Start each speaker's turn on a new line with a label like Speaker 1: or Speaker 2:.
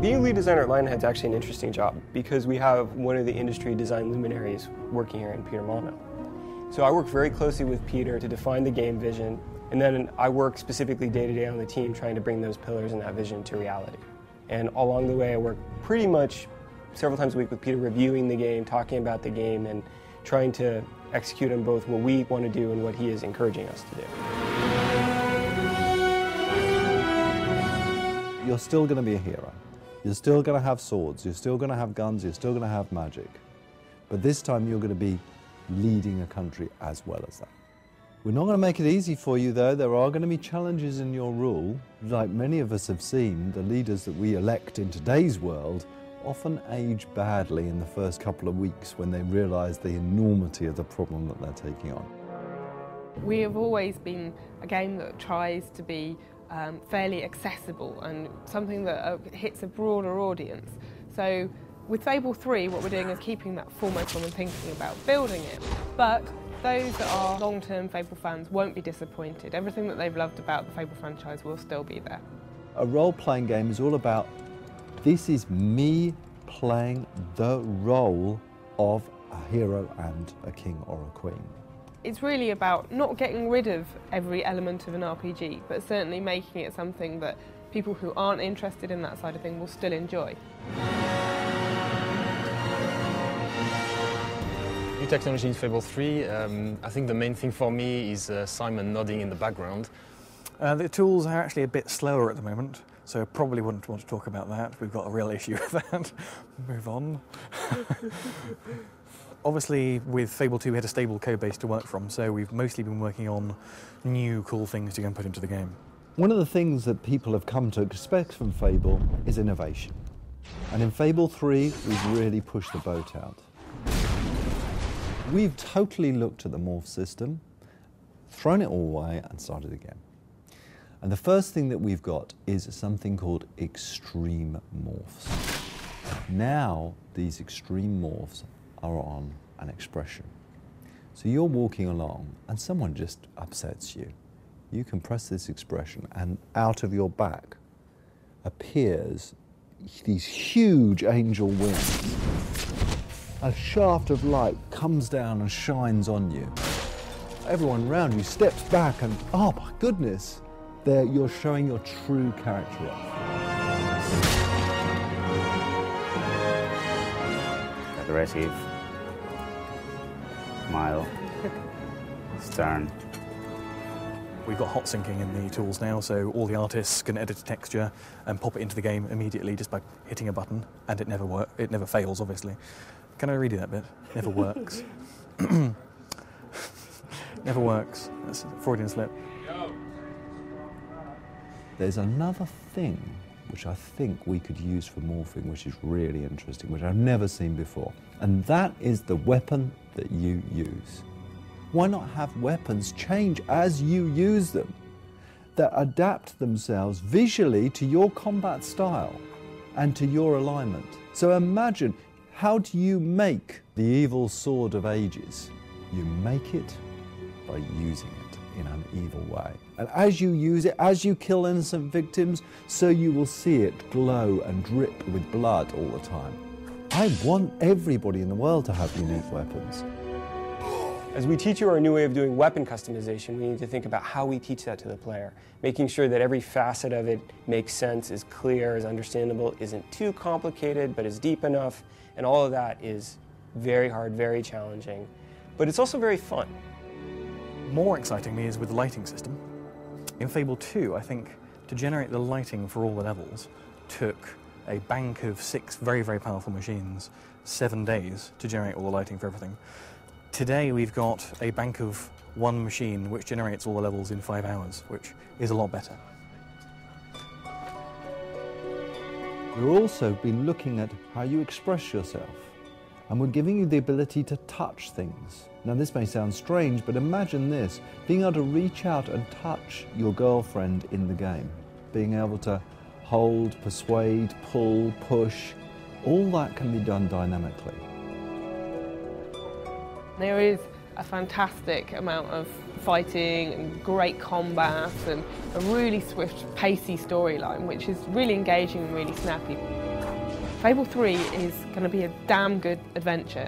Speaker 1: Being a lead designer at LionHead is actually an interesting job because we have one of the industry design luminaries working here in Peter Molyneux. So I work very closely with Peter to define the game vision, and then I work specifically day to day on the team trying to bring those pillars and that vision to reality. And along the way I work pretty much several times a week with Peter reviewing the game, talking about the game, and trying to execute on both what we want to do and what he is encouraging us to do.
Speaker 2: You're still going to be a hero. You're still going to have swords, you're still going to have guns, you're still going to have magic. But this time you're going to be leading a country as well as that. We're not going to make it easy for you though. There are going to be challenges in your rule. Like many of us have seen, the leaders that we elect in today's world often age badly in the first couple of weeks when they realise the enormity of the problem that they're taking on.
Speaker 3: We have always been a game that tries to be fairly accessible and something that hits a broader audience. So with Fable 3, what we're doing is keeping that foremost on and thinking about building it. But those that are long-term Fable fans won't be disappointed. Everything that they've loved about the Fable franchise will still be there.
Speaker 2: A role-playing game is all about, this is me playing the role of a hero and a king or a queen.
Speaker 3: It's really about not getting rid of every element of an RPG, but certainly making it something that people who aren't interested in that side of things will still enjoy.
Speaker 4: New technology in Fable 3, I think the main thing for me is Simon nodding in the background.
Speaker 5: The tools are actually a bit slower at the moment, so I probably wouldn't want to talk about that. We've got a real issue with that. Move on. Obviously, with Fable 2, we had a stable code base to work from, so we've mostly been working on new, cool things to go and put into the game.
Speaker 2: One of the things that people have come to expect from Fable is innovation. And in Fable 3, we've really pushed the boat out. We've totally looked at the morph system, thrown it all away, and started again. And the first thing that we've got is something called extreme morphs. Now, these extreme morphs are on an expression. So you're walking along and someone just upsets you. You can press this expression and out of your back appears these huge angel wings. A shaft of light comes down and shines on you. Everyone around you steps back and, oh my goodness, there you're showing your true character off.
Speaker 6: Aggressive, mild, stern.
Speaker 5: We've got hot syncing in the tools now, so all the artists can edit a texture and pop it into the game immediately just by hitting a button, and it never fails, obviously. Can I redo that bit? Never works. Never works. That's a Freudian slip.
Speaker 2: There's another thing which I think we could use for morphing, which is really interesting, which I've never seen before. And that is the weapon that you use. Why not have weapons change as you use them, that adapt themselves visually to your combat style and to your alignment? So imagine, how do you make the evil sword of ages? You make it by using it in an evil way. And as you use it, as you kill innocent victims, so you will see it glow and drip with blood all the time. I want everybody in the world to have unique weapons.
Speaker 1: As we teach you our new way of doing weapon customization, we need to think about how we teach that to the player, making sure that every facet of it makes sense, is clear, is understandable, isn't too complicated, but is deep enough, and all of that is very hard, very challenging, but it's also very fun.
Speaker 5: More excitingly is with the lighting system. In Fable 2, I think, to generate the lighting for all the levels took a bank of 6 very, very powerful machines, 7 days to generate all the lighting for everything. Today we've got a bank of 1 machine which generates all the levels in 5 hours, which is a lot better.
Speaker 2: We've also been looking at how you express yourself, and we're giving you the ability to touch things. Now this may sound strange, but imagine this, being able to reach out and touch your girlfriend in the game, being able to hold, persuade, pull, push, all that can be done dynamically.
Speaker 3: There is a fantastic amount of fighting and great combat and a really swift, pacey storyline, which is really engaging and really snappy. Fable 3 is going to be a damn good adventure.